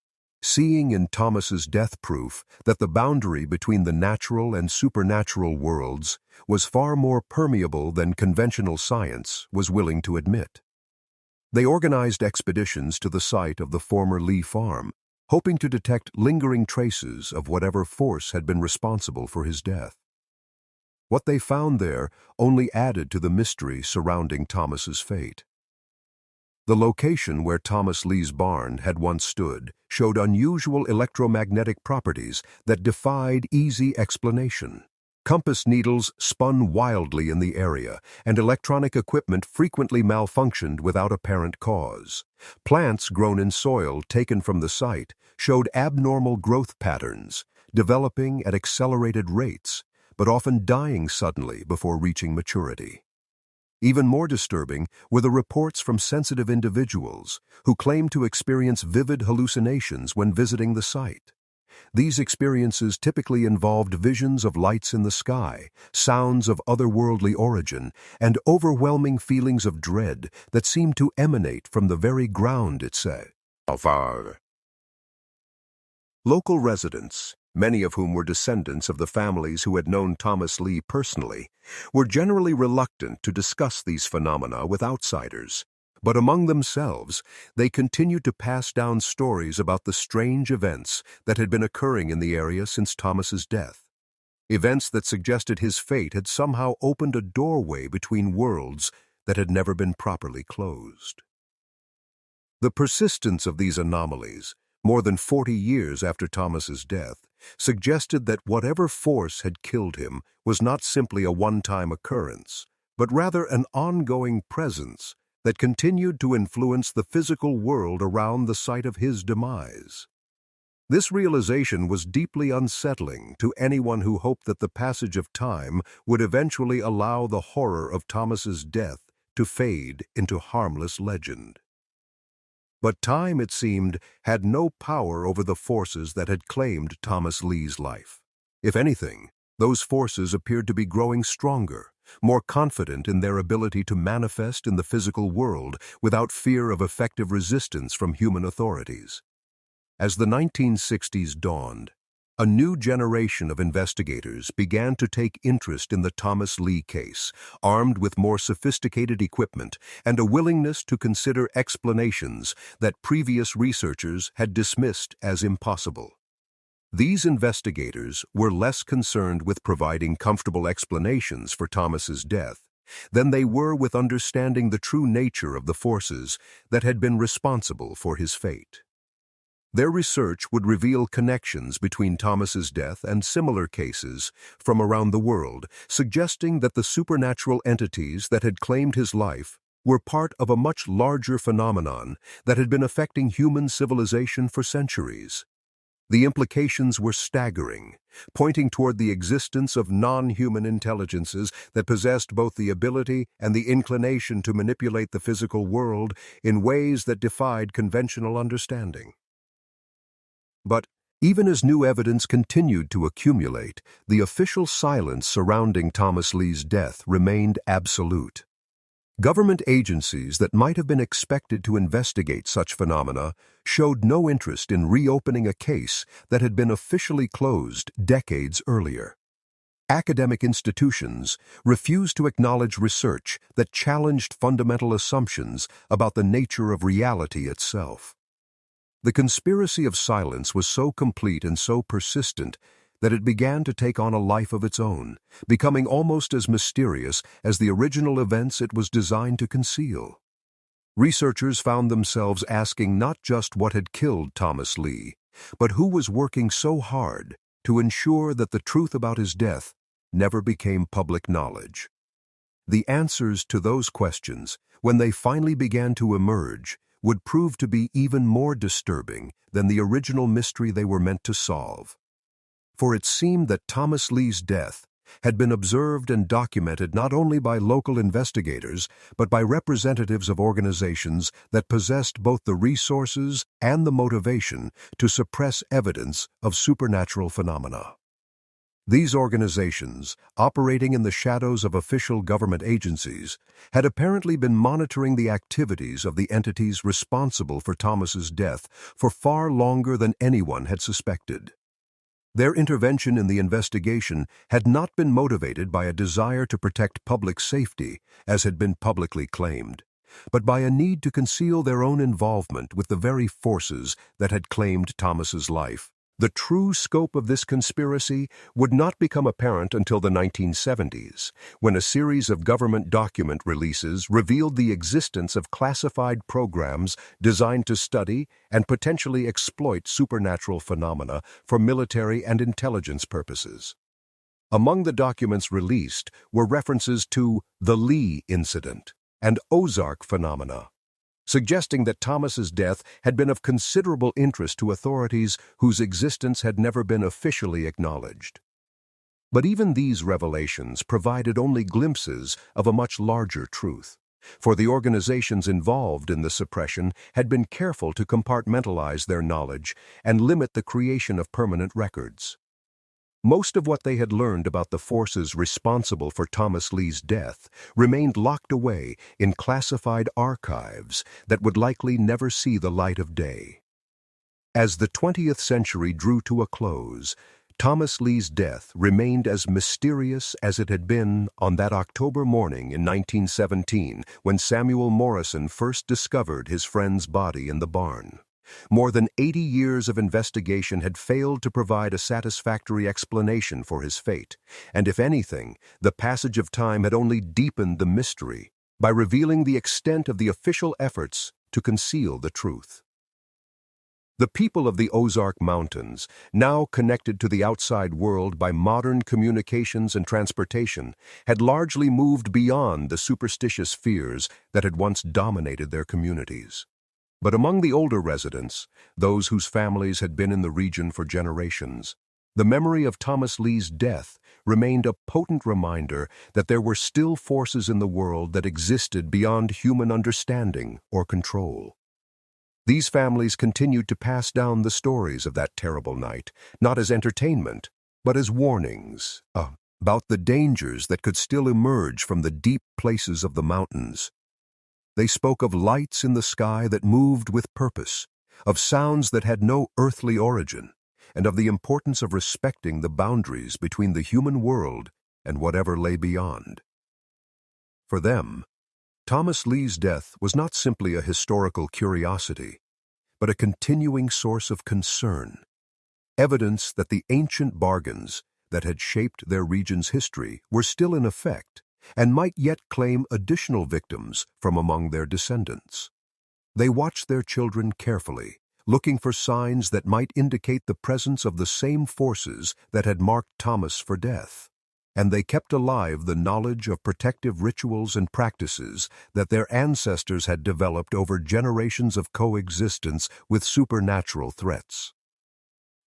seeing in Thomas's death proof that the boundary between the natural and supernatural worlds was far more permeable than conventional science was willing to admit. They organized expeditions to the site of the former Lee farm, hoping to detect lingering traces of whatever force had been responsible for his death. What they found there only added to the mystery surrounding Thomas's fate. The location where Thomas Lee's barn had once stood showed unusual electromagnetic properties that defied easy explanation. Compass needles spun wildly in the area, and electronic equipment frequently malfunctioned without apparent cause. Plants grown in soil taken from the site showed abnormal growth patterns, developing at accelerated rates, but often dying suddenly before reaching maturity. Even more disturbing were the reports from sensitive individuals who claimed to experience vivid hallucinations when visiting the site. These experiences typically involved visions of lights in the sky, sounds of otherworldly origin, and overwhelming feelings of dread that seemed to emanate from the very ground itself. Local residents, many of whom were descendants of the families who had known Thomas Lee personally, were generally reluctant to discuss these phenomena with outsiders. But among themselves, they continued to pass down stories about the strange events that had been occurring in the area since Thomas's death. Events that suggested his fate had somehow opened a doorway between worlds that had never been properly closed. The persistence of these anomalies, more than 40 years after Thomas's death, suggested that whatever force had killed him was not simply a one-time occurrence, but rather an ongoing presence that continued to influence the physical world around the site of his demise. This realization was deeply unsettling to anyone who hoped that the passage of time would eventually allow the horror of Thomas's death to fade into harmless legend. But time, it seemed, had no power over the forces that had claimed Thomas Lee's life. If anything, those forces appeared to be growing stronger, more confident in their ability to manifest in the physical world without fear of effective resistance from human authorities. As the 1960s dawned, a new generation of investigators began to take interest in the Thomas Lee case, armed with more sophisticated equipment and a willingness to consider explanations that previous researchers had dismissed as impossible. These investigators were less concerned with providing comfortable explanations for Thomas's death than they were with understanding the true nature of the forces that had been responsible for his fate. Their research would reveal connections between Thomas's death and similar cases from around the world, suggesting that the supernatural entities that had claimed his life were part of a much larger phenomenon that had been affecting human civilization for centuries. The implications were staggering, pointing toward the existence of non-human intelligences that possessed both the ability and the inclination to manipulate the physical world in ways that defied conventional understanding. But even as new evidence continued to accumulate, the official silence surrounding Thomas Lee's death remained absolute. Government agencies that might have been expected to investigate such phenomena showed no interest in reopening a case that had been officially closed decades earlier. Academic institutions refused to acknowledge research that challenged fundamental assumptions about the nature of reality itself. The conspiracy of silence was so complete and so persistent that it began to take on a life of its own, becoming almost as mysterious as the original events it was designed to conceal. Researchers found themselves asking not just what had killed Thomas Lee, but who was working so hard to ensure that the truth about his death never became public knowledge. The answers to those questions, when they finally began to emerge, would prove to be even more disturbing than the original mystery they were meant to solve. For it seemed that Thomas Lee's death had been observed and documented not only by local investigators, but by representatives of organizations that possessed both the resources and the motivation to suppress evidence of supernatural phenomena. These organizations, operating in the shadows of official government agencies, had apparently been monitoring the activities of the entities responsible for Thomas's death for far longer than anyone had suspected. Their intervention in the investigation had not been motivated by a desire to protect public safety, as had been publicly claimed, but by a need to conceal their own involvement with the very forces that had claimed Thomas's life. The true scope of this conspiracy would not become apparent until the 1970s, when a series of government document releases revealed the existence of classified programs designed to study and potentially exploit supernatural phenomena for military and intelligence purposes. Among the documents released were references to the Lee incident and Ozark phenomena, suggesting that Thomas's death had been of considerable interest to authorities whose existence had never been officially acknowledged. But even these revelations provided only glimpses of a much larger truth, for the organizations involved in the suppression had been careful to compartmentalize their knowledge and limit the creation of permanent records. Most of what they had learned about the forces responsible for Thomas Lee's death remained locked away in classified archives that would likely never see the light of day. As the 20th century drew to a close, Thomas Lee's death remained as mysterious as it had been on that October morning in 1917 when Samuel Morrison first discovered his friend's body in the barn. More than 80 years of investigation had failed to provide a satisfactory explanation for his fate, and if anything, the passage of time had only deepened the mystery by revealing the extent of the official efforts to conceal the truth. The people of the Ozark Mountains, now connected to the outside world by modern communications and transportation, had largely moved beyond the superstitious fears that had once dominated their communities. But among the older residents, those whose families had been in the region for generations, the memory of Thomas Lee's death remained a potent reminder that there were still forces in the world that existed beyond human understanding or control. These families continued to pass down the stories of that terrible night, not as entertainment, but as warnings about the dangers that could still emerge from the deep places of the mountains. They spoke of lights in the sky that moved with purpose, of sounds that had no earthly origin, and of the importance of respecting the boundaries between the human world and whatever lay beyond. For them, Thomas Lee's death was not simply a historical curiosity, but a continuing source of concern, evidence that the ancient bargains that had shaped their region's history were still in effect and might yet claim additional victims from among their descendants. They watched their children carefully, looking for signs that might indicate the presence of the same forces that had marked Thomas for death, and they kept alive the knowledge of protective rituals and practices that their ancestors had developed over generations of coexistence with supernatural threats.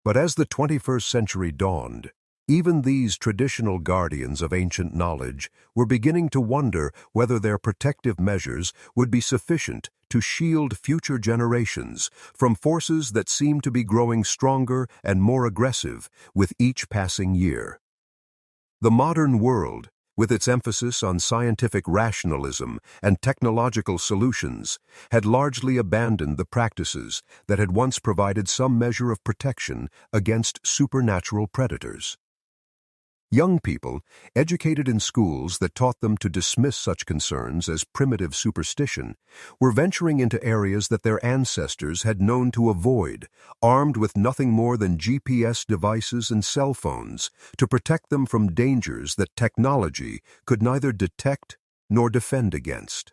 But as the 21st century dawned, even these traditional guardians of ancient knowledge were beginning to wonder whether their protective measures would be sufficient to shield future generations from forces that seemed to be growing stronger and more aggressive with each passing year. The modern world, with its emphasis on scientific rationalism and technological solutions, had largely abandoned the practices that had once provided some measure of protection against supernatural predators. Young people, educated in schools that taught them to dismiss such concerns as primitive superstition, were venturing into areas that their ancestors had known to avoid, armed with nothing more than GPS devices and cell phones to protect them from dangers that technology could neither detect nor defend against.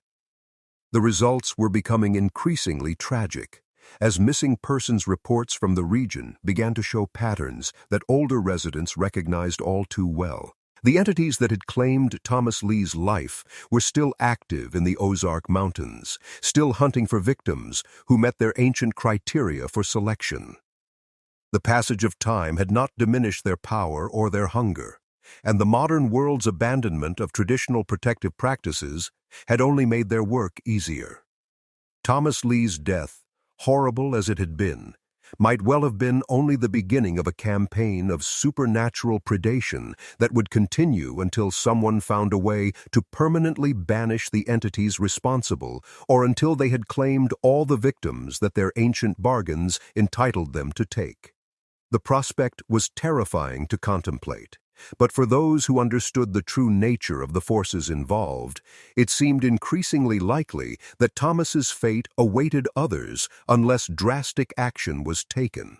The results were becoming increasingly tragic, as missing persons reports from the region began to show patterns that older residents recognized all too well. The entities that had claimed Thomas Lee's life were still active in the Ozark Mountains, still hunting for victims who met their ancient criteria for selection. The passage of time had not diminished their power or their hunger, and the modern world's abandonment of traditional protective practices had only made their work easier. Thomas Lee's death, horrible as it had been, might well have been only the beginning of a campaign of supernatural predation that would continue until someone found a way to permanently banish the entities responsible, or until they had claimed all the victims that their ancient bargains entitled them to take. The prospect was terrifying to contemplate, but for those who understood the true nature of the forces involved, it seemed increasingly likely that Thomas's fate awaited others unless drastic action was taken.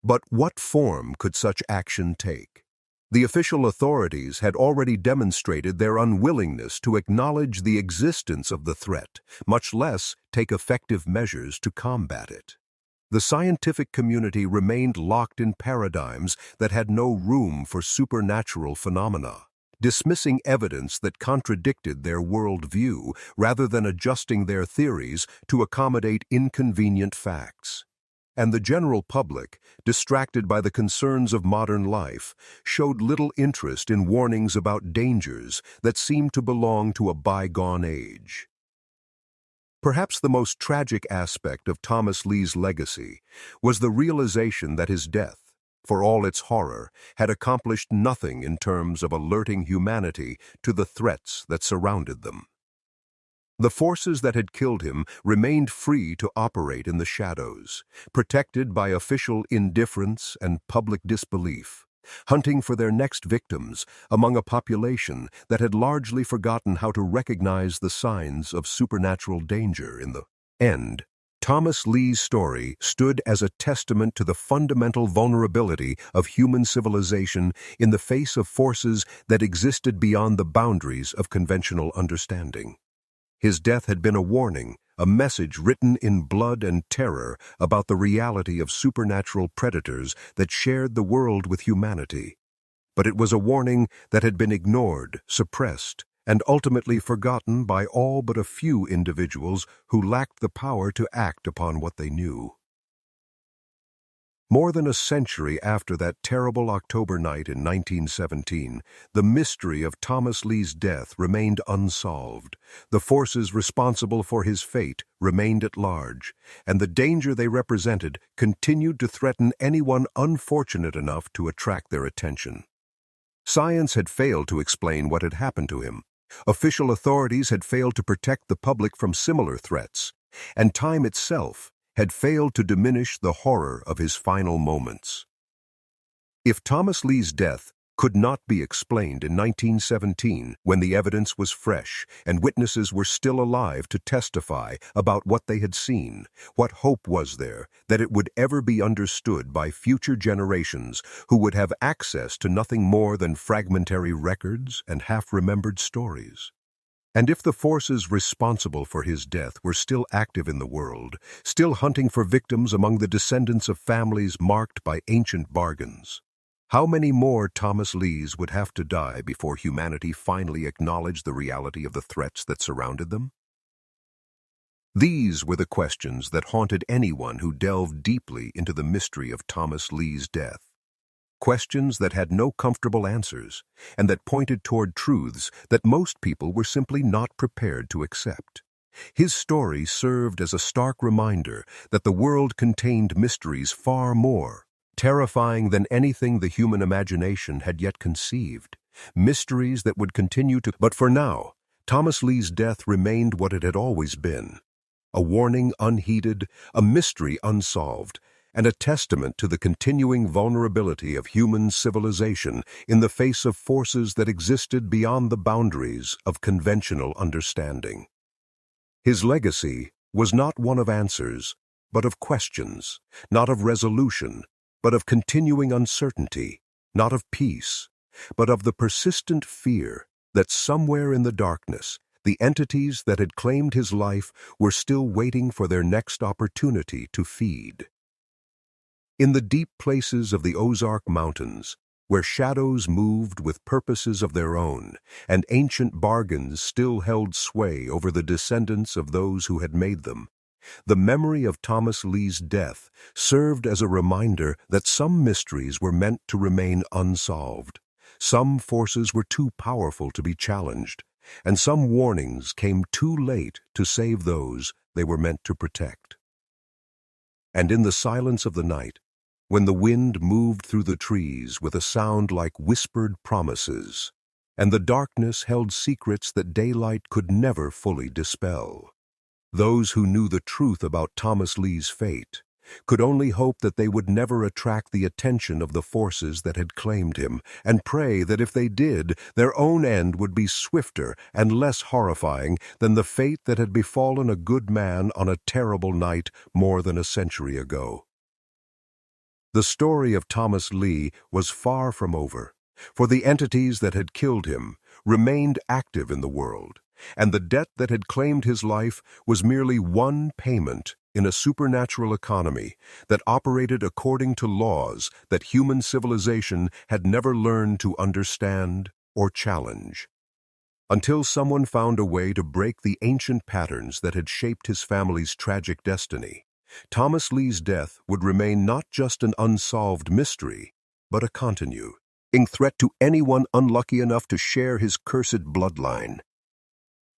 But what form could such action take? The official authorities had already demonstrated their unwillingness to acknowledge the existence of the threat, much less take effective measures to combat it. The scientific community remained locked in paradigms that had no room for supernatural phenomena, dismissing evidence that contradicted their worldview rather than adjusting their theories to accommodate inconvenient facts. And the general public, distracted by the concerns of modern life, showed little interest in warnings about dangers that seemed to belong to a bygone age. Perhaps the most tragic aspect of Thomas Lee's legacy was the realization that his death, for all its horror, had accomplished nothing in terms of alerting humanity to the threats that surrounded them. The forces that had killed him remained free to operate in the shadows, protected by official indifference and public disbelief, hunting for their next victims among a population that had largely forgotten how to recognize the signs of supernatural danger. In the end, Thomas Lee's story stood as a testament to the fundamental vulnerability of human civilization in the face of forces that existed beyond the boundaries of conventional understanding. His death had been a warning, a message written in blood and terror about the reality of supernatural predators that shared the world with humanity. But it was a warning that had been ignored, suppressed, and ultimately forgotten by all but a few individuals who lacked the power to act upon what they knew. More than a century after that terrible October night in 1917, the mystery of Thomas Lee's death remained unsolved. The forces responsible for his fate remained at large, and the danger they represented continued to threaten anyone unfortunate enough to attract their attention. Science had failed to explain what had happened to him. Official authorities had failed to protect the public from similar threats, and time itself had failed to diminish the horror of his final moments. If Thomas Lee's death could not be explained in 1917, when the evidence was fresh and witnesses were still alive to testify about what they had seen, what hope was there that it would ever be understood by future generations who would have access to nothing more than fragmentary records and half-remembered stories? And if the forces responsible for his death were still active in the world, still hunting for victims among the descendants of families marked by ancient bargains, how many more Thomas Lees would have to die before humanity finally acknowledged the reality of the threats that surrounded them? These were the questions that haunted anyone who delved deeply into the mystery of Thomas Lee's death. Questions that had no comfortable answers, and that pointed toward truths that most people were simply not prepared to accept. His story served as a stark reminder that the world contained mysteries far more terrifying than anything the human imagination had yet conceived, mysteries that would continue to... But for now, Thomas Lee's death remained what it had always been: a warning unheeded, a mystery unsolved, and a testament to the continuing vulnerability of human civilization in the face of forces that existed beyond the boundaries of conventional understanding. His legacy was not one of answers, but of questions, not of resolution, but of continuing uncertainty, not of peace, but of the persistent fear that somewhere in the darkness, the entities that had claimed his life were still waiting for their next opportunity to feed. In the deep places of the Ozark Mountains, where shadows moved with purposes of their own, and ancient bargains still held sway over the descendants of those who had made them, the memory of Thomas Lee's death served as a reminder that some mysteries were meant to remain unsolved. Some forces were too powerful to be challenged, and some warnings came too late to save those they were meant to protect. And in the silence of the night, when the wind moved through the trees with a sound like whispered promises, and the darkness held secrets that daylight could never fully dispel, those who knew the truth about Thomas Lee's fate could only hope that they would never attract the attention of the forces that had claimed him, and pray that if they did, their own end would be swifter and less horrifying than the fate that had befallen a good man on a terrible night more than a century ago. The story of Thomas Lee was far from over, for the entities that had killed him remained active in the world, and the debt that had claimed his life was merely one payment in a supernatural economy that operated according to laws that human civilization had never learned to understand or challenge. Until someone found a way to break the ancient patterns that had shaped his family's tragic destiny, Thomas Lee's death would remain not just an unsolved mystery, but a continuing threat to anyone unlucky enough to share his cursed bloodline.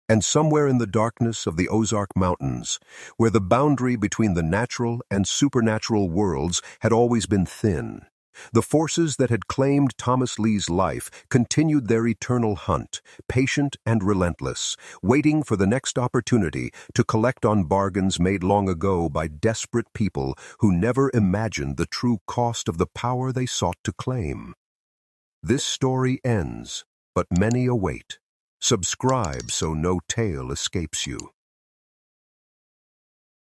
And somewhere in the darkness of the Ozark Mountains, where the boundary between the natural and supernatural worlds had always been thin, the forces that had claimed Thomas Lee's life continued their eternal hunt, patient and relentless, waiting for the next opportunity to collect on bargains made long ago by desperate people who never imagined the true cost of the power they sought to claim. This story ends, but many await. Subscribe so no tale escapes you.